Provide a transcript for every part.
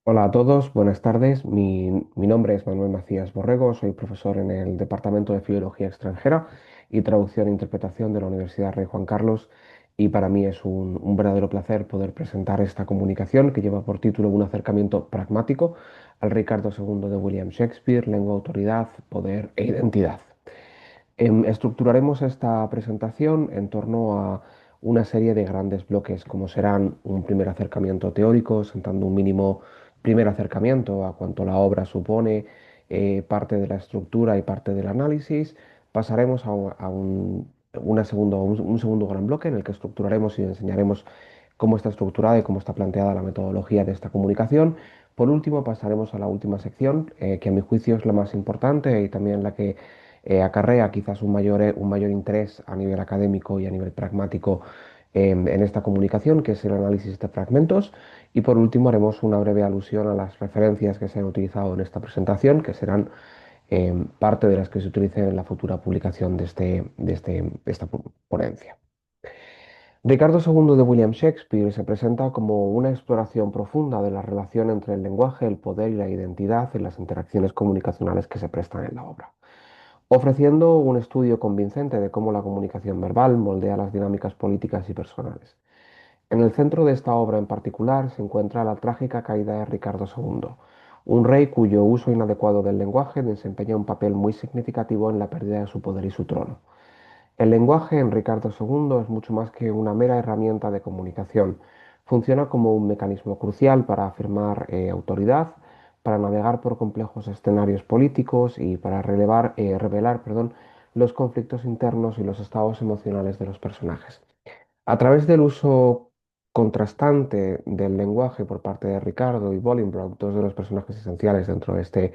Hola a todos, buenas tardes. Mi nombre es Manuel Macías Borrego, soy profesor en el Departamento de Filología Extranjera y Traducción e Interpretación de la Universidad Rey Juan Carlos y para mí es un verdadero placer poder presentar esta comunicación que lleva por título Un acercamiento pragmático al Ricardo II de William Shakespeare, lengua, autoridad, poder e identidad. Estructuraremos esta presentación en torno a una serie de grandes bloques, como serán un primer acercamiento teórico, sentando un mínimo primer acercamiento a cuanto la obra supone, parte de la estructura y parte del análisis. Pasaremos a un segundo gran bloque en el que estructuraremos y enseñaremos cómo está estructurada y cómo está planteada la metodología de esta comunicación. Por último, pasaremos a la última sección, que a mi juicio es la más importante y también la que acarrea quizás un mayor interés a nivel académico y a nivel pragmático en esta comunicación, que es el análisis de fragmentos. Y por último, haremos una breve alusión a las referencias que se han utilizado en esta presentación, que serán parte de las que se utilicen en la futura publicación de esta ponencia. Ricardo II de William Shakespeare se presenta como una exploración profunda de la relación entre el lenguaje, el poder y la identidad en las interacciones comunicacionales que se prestan en la obra, ofreciendo un estudio convincente de cómo la comunicación verbal moldea las dinámicas políticas y personales. En el centro de esta obra en particular se encuentra la trágica caída de Ricardo II, un rey cuyo uso inadecuado del lenguaje desempeña un papel muy significativo en la pérdida de su poder y su trono. El lenguaje en Ricardo II es mucho más que una mera herramienta de comunicación. Funciona como un mecanismo crucial para afirmar autoridad, para navegar por complejos escenarios políticos y para revelar, los conflictos internos y los estados emocionales de los personajes. A través del uso contrastante del lenguaje por parte de Ricardo y Bolingbroke, dos de los personajes esenciales dentro de este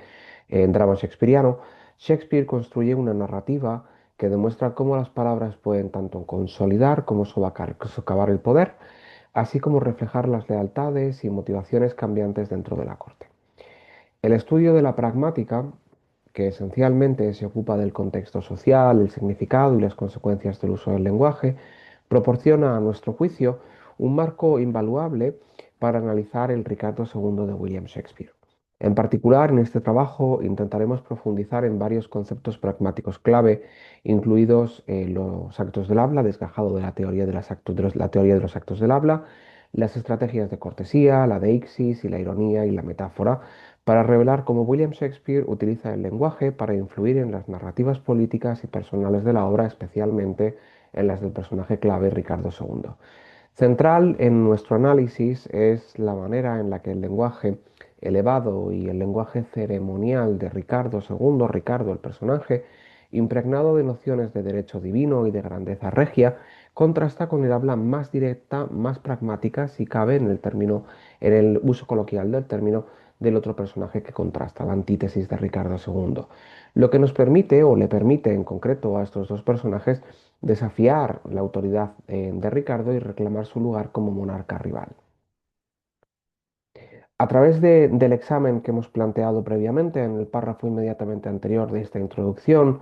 drama shakespeariano, Shakespeare construye una narrativa que demuestra cómo las palabras pueden tanto consolidar como socavar el poder, así como reflejar las lealtades y motivaciones cambiantes dentro de la corte. El estudio de la pragmática, que esencialmente se ocupa del contexto social, el significado y las consecuencias del uso del lenguaje, proporciona a nuestro juicio un marco invaluable para analizar el Ricardo II de William Shakespeare. En particular, en este trabajo intentaremos profundizar en varios conceptos pragmáticos clave, incluidos los actos del habla, desgajado de la teoría la teoría de los actos del habla, las estrategias de cortesía, la deixis y la ironía y la metáfora, para revelar cómo William Shakespeare utiliza el lenguaje para influir en las narrativas políticas y personales de la obra, especialmente en las del personaje clave Ricardo II. Central en nuestro análisis es la manera en la que el lenguaje elevado y el lenguaje ceremonial de Ricardo II, Ricardo el personaje, impregnado de nociones de derecho divino y de grandeza regia, contrasta con el habla más directa, más pragmática, si cabe, en el uso coloquial del término del otro personaje que contrasta, la antítesis de Ricardo II. Lo que nos permite, o le permite en concreto a estos dos personajes, desafiar la autoridad de Ricardo y reclamar su lugar como monarca rival. A través del examen que hemos planteado previamente en el párrafo inmediatamente anterior de esta introducción,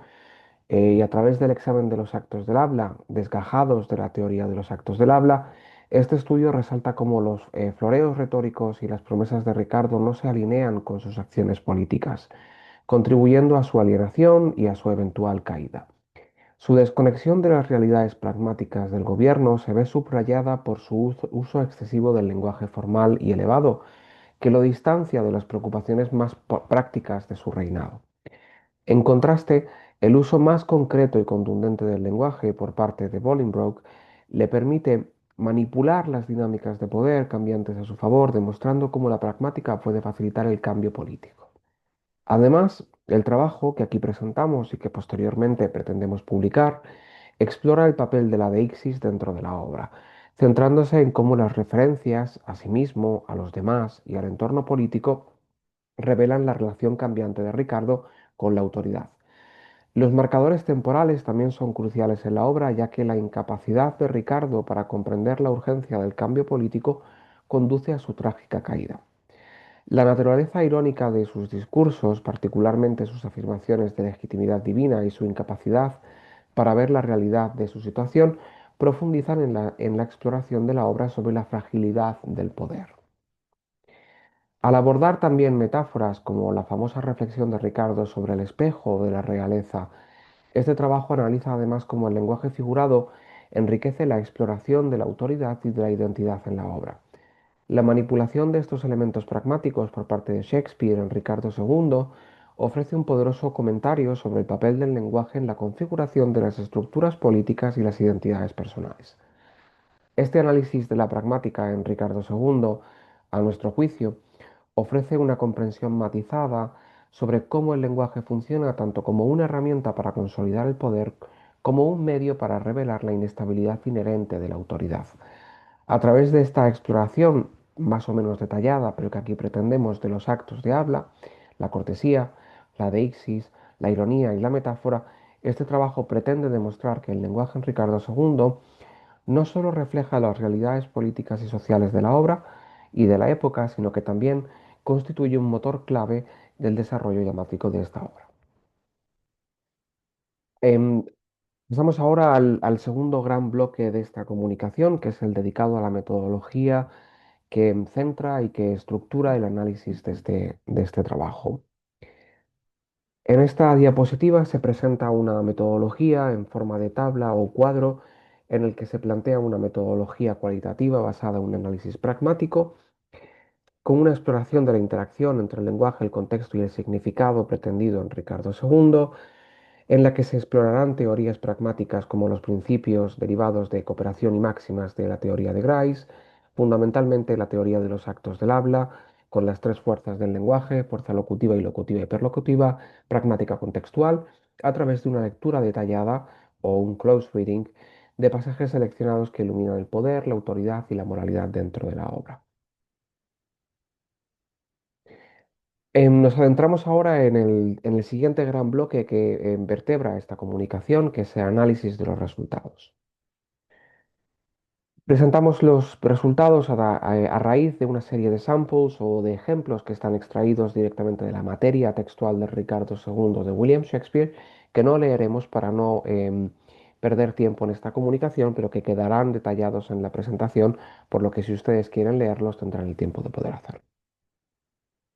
y a través del examen de los actos del habla, desgajados de la teoría de los actos del habla, este estudio resalta cómo los floreos retóricos y las promesas de Ricardo no se alinean con sus acciones políticas, contribuyendo a su alienación y a su eventual caída. Su desconexión de las realidades pragmáticas del gobierno se ve subrayada por su uso excesivo del lenguaje formal y elevado, que lo distancia de las preocupaciones más prácticas de su reinado. En contraste, el uso más concreto y contundente del lenguaje por parte de Bolingbroke le permite manipular las dinámicas de poder cambiantes a su favor, demostrando cómo la pragmática puede facilitar el cambio político. Además, el trabajo que aquí presentamos y que posteriormente pretendemos publicar explora el papel de la deixis dentro de la obra, centrándose en cómo las referencias a sí mismo, a los demás y al entorno político revelan la relación cambiante de Ricardo con la autoridad. Los marcadores temporales también son cruciales en la obra, ya que la incapacidad de Ricardo para comprender la urgencia del cambio político conduce a su trágica caída. La naturaleza irónica de sus discursos, particularmente sus afirmaciones de legitimidad divina y su incapacidad para ver la realidad de su situación, profundizan en la exploración de la obra sobre la fragilidad del poder. Al abordar también metáforas como la famosa reflexión de Ricardo sobre el espejo de la realeza, este trabajo analiza además cómo el lenguaje figurado enriquece la exploración de la autoridad y de la identidad en la obra. La manipulación de estos elementos pragmáticos por parte de Shakespeare en Ricardo II ofrece un poderoso comentario sobre el papel del lenguaje en la configuración de las estructuras políticas y las identidades personales. Este análisis de la pragmática en Ricardo II, a nuestro juicio, ofrece una comprensión matizada sobre cómo el lenguaje funciona tanto como una herramienta para consolidar el poder como un medio para revelar la inestabilidad inherente de la autoridad. A través de esta exploración más o menos detallada, pero que aquí pretendemos, de los actos de habla, la cortesía, la deixis, la ironía y la metáfora, este trabajo pretende demostrar que el lenguaje en Ricardo II no solo refleja las realidades políticas y sociales de la obra y de la época, sino que también constituye un motor clave del desarrollo dramático de esta obra. Em, Pasamos ahora al segundo gran bloque de esta comunicación, que es el dedicado a la metodología que centra y que estructura el análisis de este trabajo. En esta diapositiva se presenta una metodología en forma de tabla o cuadro en el que se plantea una metodología cualitativa basada en un análisis pragmático, con una exploración de la interacción entre el lenguaje, el contexto y el significado pretendido en Ricardo II, en la que se explorarán teorías pragmáticas como los principios derivados de cooperación y máximas de la teoría de Grice, fundamentalmente la teoría de los actos del habla, con las tres fuerzas del lenguaje, fuerza locutiva, ilocutiva y perlocutiva, pragmática contextual, a través de una lectura detallada o un close reading de pasajes seleccionados que iluminan el poder, la autoridad y la moralidad dentro de la obra. Nos adentramos ahora en el siguiente gran bloque que vertebra esta comunicación, que es el análisis de los resultados. Presentamos los resultados a raíz de una serie de samples o de ejemplos que están extraídos directamente de la materia textual de Ricardo II de William Shakespeare, que no leeremos para no perder tiempo en esta comunicación, pero que quedarán detallados en la presentación, por lo que si ustedes quieren leerlos tendrán el tiempo de poder hacerlo.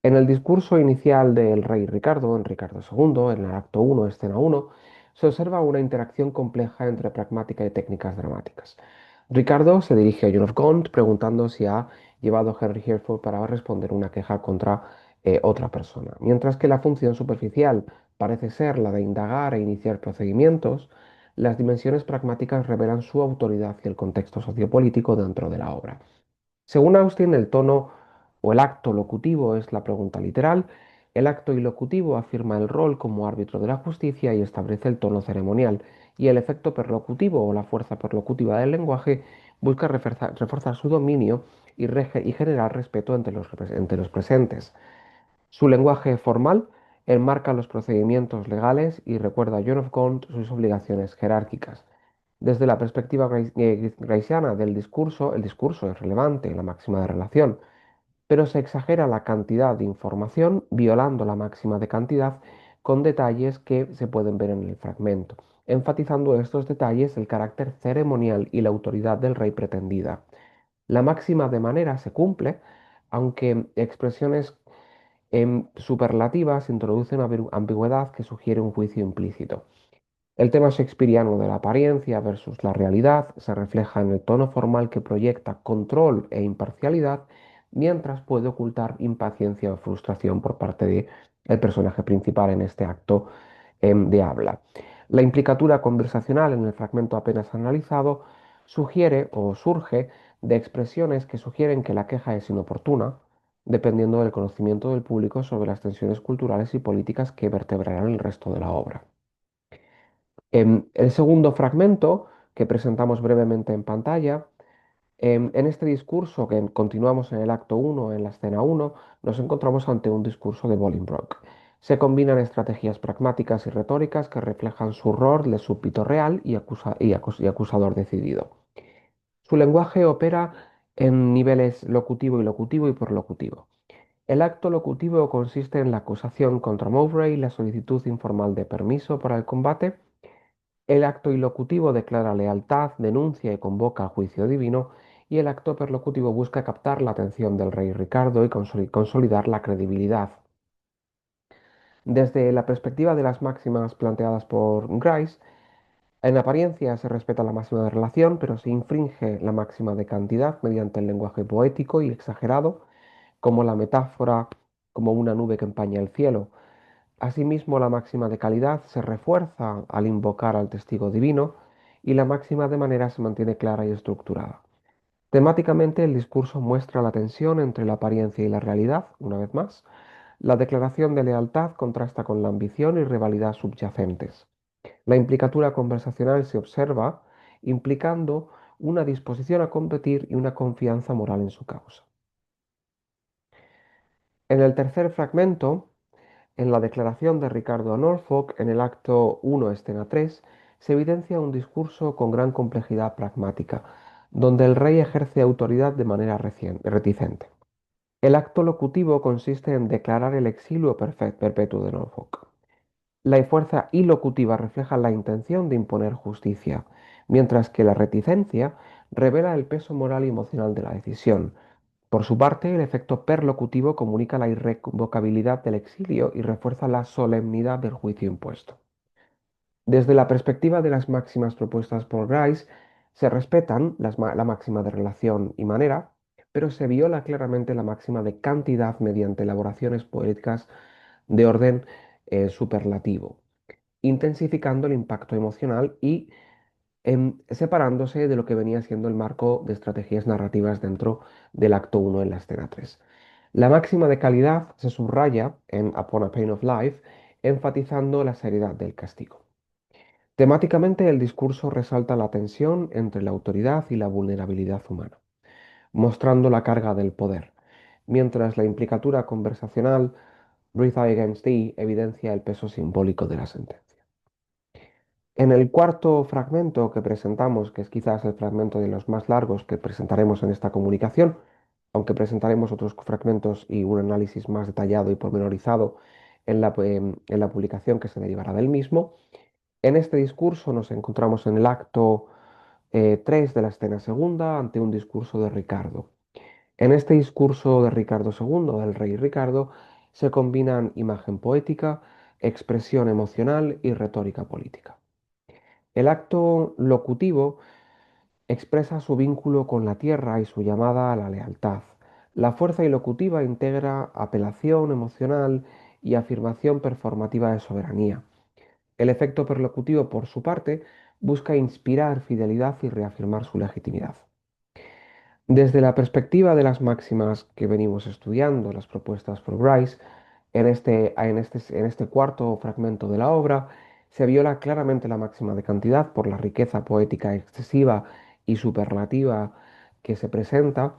En el discurso inicial del rey Ricardo, en Ricardo II, en el acto 1, escena 1, se observa una interacción compleja entre pragmática y técnicas dramáticas. Ricardo se dirige a John of Gaunt preguntando si ha llevado a Henry Hereford para responder una queja contra otra persona. Mientras que la función superficial parece ser la de indagar e iniciar procedimientos, las dimensiones pragmáticas revelan su autoridad y el contexto sociopolítico dentro de la obra. Según Austin, el tono o el acto locutivo es la pregunta literal, el acto ilocutivo afirma el rol como árbitro de la justicia y establece el tono ceremonial, y el efecto perlocutivo o la fuerza perlocutiva del lenguaje busca reforzar su dominio y generar respeto entre los presentes. Su lenguaje formal enmarca los procedimientos legales y recuerda a John of Gaunt sus obligaciones jerárquicas. Desde la perspectiva graciana del discurso, el discurso es relevante, la máxima de relación, pero se exagera la cantidad de información, violando la máxima de cantidad con detalles que se pueden ver en el fragmento, enfatizando estos detalles el carácter ceremonial y la autoridad del rey pretendida. La máxima de manera se cumple, aunque expresiones superlativas introducen ambigüedad que sugiere un juicio implícito. El tema shakespeariano de la apariencia versus la realidad se refleja en el tono formal que proyecta control e imparcialidad, mientras puede ocultar impaciencia o frustración por parte del personaje principal en este acto de habla. La implicatura conversacional en el fragmento apenas analizado sugiere o surge de expresiones que sugieren que la queja es inoportuna, dependiendo del conocimiento del público sobre las tensiones culturales y políticas que vertebrarán el resto de la obra. El segundo fragmento, que presentamos brevemente en pantalla, en este discurso que continuamos en el acto 1, en la escena 1, nos encontramos ante un discurso de Bolingbroke. Se combinan estrategias pragmáticas y retóricas que reflejan su rol de súbdito real y acusador decidido. Su lenguaje opera en niveles locutivo y locutivo y por locutivo. El acto locutivo consiste en la acusación contra Mowbray y la solicitud informal de permiso para el combate. El acto ilocutivo declara lealtad, denuncia y convoca a juicio divino, y el acto perlocutivo busca captar la atención del rey Ricardo y consolidar la credibilidad. Desde la perspectiva de las máximas planteadas por Grice, en apariencia se respeta la máxima de relación, pero se infringe la máxima de cantidad mediante el lenguaje poético y exagerado, como la metáfora como una nube que empaña el cielo. Asimismo, la máxima de calidad se refuerza al invocar al testigo divino y la máxima de manera se mantiene clara y estructurada. Temáticamente, el discurso muestra la tensión entre la apariencia y la realidad, una vez más. La declaración de lealtad contrasta con la ambición y rivalidad subyacentes. La implicatura conversacional se observa implicando una disposición a competir y una confianza moral en su causa. En el tercer fragmento, en la declaración de Ricardo a Norfolk, en el acto 1, escena 3, se evidencia un discurso con gran complejidad pragmática, donde el rey ejerce autoridad de manera reticente. El acto locutivo consiste en declarar el exilio perpetuo de Norfolk. La fuerza ilocutiva refleja la intención de imponer justicia, mientras que la reticencia revela el peso moral y emocional de la decisión. Por su parte, el efecto perlocutivo comunica la irrevocabilidad del exilio y refuerza la solemnidad del juicio impuesto. Desde la perspectiva de las máximas propuestas por Grice, se respetan la máxima de relación y manera, pero se viola claramente la máxima de cantidad mediante elaboraciones poéticas de orden superlativo, intensificando el impacto emocional y separándose de lo que venía siendo el marco de estrategias narrativas dentro del acto 1 en la escena 3. La máxima de calidad se subraya en Upon a Pain of Life, enfatizando la seriedad del castigo. Temáticamente, el discurso resalta la tensión entre la autoridad y la vulnerabilidad humana, mostrando la carga del poder, mientras la implicatura conversacional Breathe I Against Thee evidencia el peso simbólico de la sentencia. En el cuarto fragmento que presentamos, que es quizás el fragmento de los más largos que presentaremos en esta comunicación, aunque presentaremos otros fragmentos y un análisis más detallado y pormenorizado en la publicación que se derivará del mismo, en este discurso nos encontramos en el acto 3 de la escena segunda ante un discurso de Ricardo. En este discurso de Ricardo II, del rey Ricardo, se combinan imagen poética, expresión emocional y retórica política. El acto locutivo expresa su vínculo con la tierra y su llamada a la lealtad. La fuerza ilocutiva integra apelación emocional y afirmación performativa de soberanía. El efecto perlocutivo, por su parte, busca inspirar fidelidad y reafirmar su legitimidad. Desde la perspectiva de las máximas que venimos estudiando, las propuestas por Bryce, en este cuarto fragmento de la obra, se viola claramente la máxima de cantidad por la riqueza poética excesiva y superlativa que se presenta.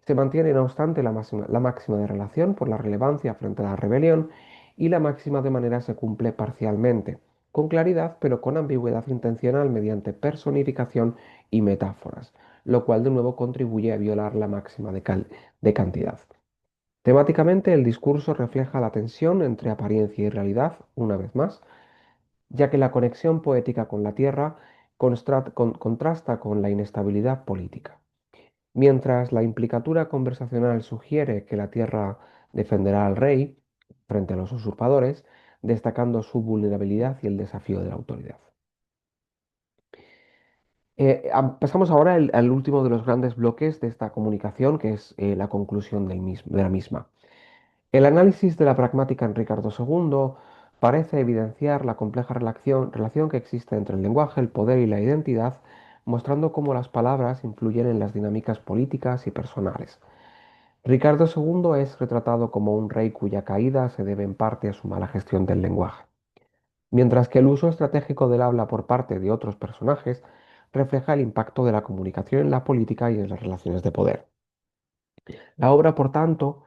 Se mantiene, no obstante, la máxima de relación por la relevancia frente a la rebelión y la máxima de manera se cumple parcialmente, con claridad pero con ambigüedad intencional mediante personificación y metáforas, lo cual de nuevo contribuye a violar la máxima de cantidad. Temáticamente, el discurso refleja la tensión entre apariencia y realidad, una vez más, ya que la conexión poética con la tierra contrasta con la inestabilidad política. Mientras la implicatura conversacional sugiere que la tierra defenderá al rey frente a los usurpadores, destacando su vulnerabilidad y el desafío de la autoridad. Pasamos ahora al último de los grandes bloques de esta comunicación, que es la conclusión de la misma. El análisis de la pragmática en Ricardo II parece evidenciar la compleja relación que existe entre el lenguaje, el poder y la identidad, mostrando cómo las palabras influyen en las dinámicas políticas y personales. Ricardo II es retratado como un rey cuya caída se debe en parte a su mala gestión del lenguaje, mientras que el uso estratégico del habla por parte de otros personajes refleja el impacto de la comunicación en la política y en las relaciones de poder. La obra, por tanto,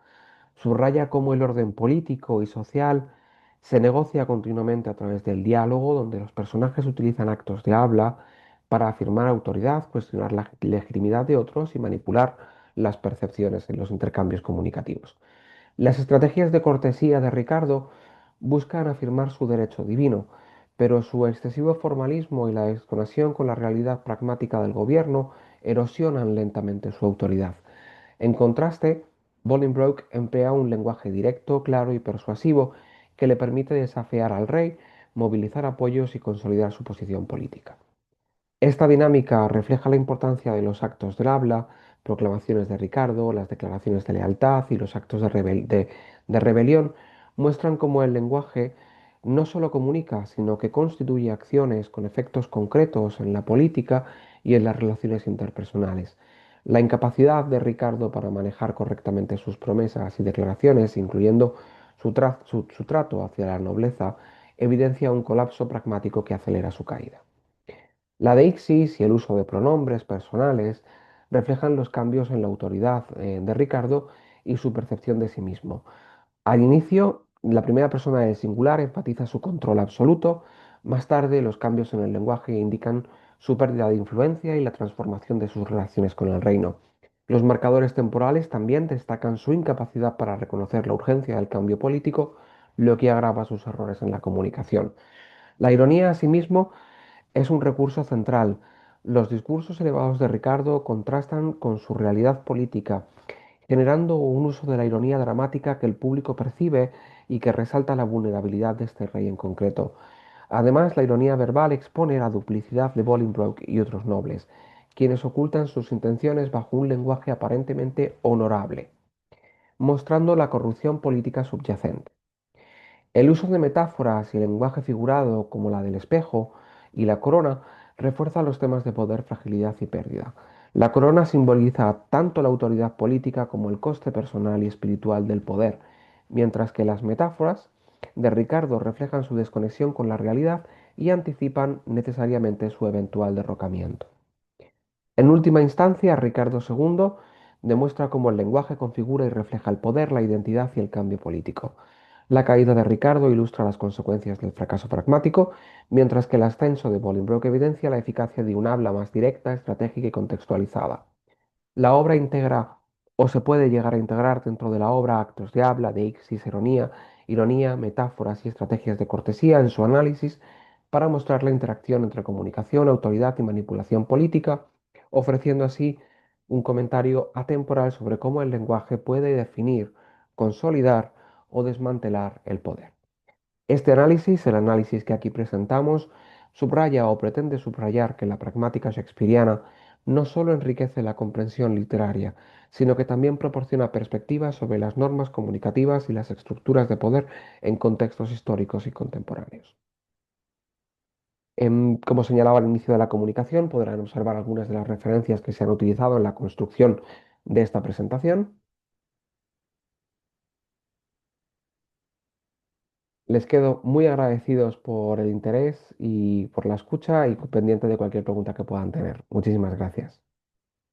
subraya cómo el orden político y social se negocia continuamente a través del diálogo, donde los personajes utilizan actos de habla para afirmar autoridad, cuestionar la legitimidad de otros y manipular las percepciones en los intercambios comunicativos. Las estrategias de cortesía de Ricardo buscan afirmar su derecho divino, pero su excesivo formalismo y la desconexión con la realidad pragmática del gobierno erosionan lentamente su autoridad. En contraste, Bolingbroke emplea un lenguaje directo, claro y persuasivo que le permite desafiar al rey, movilizar apoyos y consolidar su posición política. Esta dinámica refleja la importancia de los actos del habla, proclamaciones de Ricardo, las declaraciones de lealtad y los actos de rebelión muestran cómo el lenguaje no solo comunica, sino que constituye acciones con efectos concretos en la política y en las relaciones interpersonales. La incapacidad de Ricardo para manejar correctamente sus promesas y declaraciones, incluyendo su trato hacia la nobleza, evidencia un colapso pragmático que acelera su caída. La deixis y el uso de pronombres personales reflejan los cambios en la autoridad de Ricardo y su percepción de sí mismo. Al inicio, la primera persona del singular enfatiza su control absoluto. Más tarde, los cambios en el lenguaje indican su pérdida de influencia y la transformación de sus relaciones con el reino. Los marcadores temporales también destacan su incapacidad para reconocer la urgencia del cambio político, lo que agrava sus errores en la comunicación. La ironía, asimismo, es un recurso central. Los discursos elevados de Ricardo contrastan con su realidad política, generando un uso de la ironía dramática que el público percibe y que resalta la vulnerabilidad de este rey en concreto. Además, la ironía verbal expone la duplicidad de Bolingbroke y otros nobles, quienes ocultan sus intenciones bajo un lenguaje aparentemente honorable, mostrando la corrupción política subyacente. El uso de metáforas y el lenguaje figurado, como la del espejo y la corona, refuerza los temas de poder, fragilidad y pérdida. La corona simboliza tanto la autoridad política como el coste personal y espiritual del poder, mientras que las metáforas de Ricardo reflejan su desconexión con la realidad y anticipan necesariamente su eventual derrocamiento. En última instancia, Ricardo II demuestra cómo el lenguaje configura y refleja el poder, la identidad y el cambio político. La caída de Ricardo ilustra las consecuencias del fracaso pragmático, mientras que el ascenso de Bolingbroke evidencia la eficacia de un habla más directa, estratégica y contextualizada. La obra integra o se puede llegar a integrar dentro de la obra actos de habla, deixis, ironía, metáforas y estrategias de cortesía en su análisis para mostrar la interacción entre comunicación, autoridad y manipulación política, ofreciendo así un comentario atemporal sobre cómo el lenguaje puede definir, consolidar o desmantelar el poder. Este análisis, el análisis que aquí presentamos, subraya o pretende subrayar que la pragmática shakespeariana no solo enriquece la comprensión literaria, sino que también proporciona perspectivas sobre las normas comunicativas y las estructuras de poder en contextos históricos y contemporáneos. Como señalaba al inicio de la comunicación, podrán observar algunas de las referencias que se han utilizado en la construcción de esta presentación. Les quedo muy agradecidos por el interés y por la escucha y pendiente de cualquier pregunta que puedan tener. Muchísimas gracias.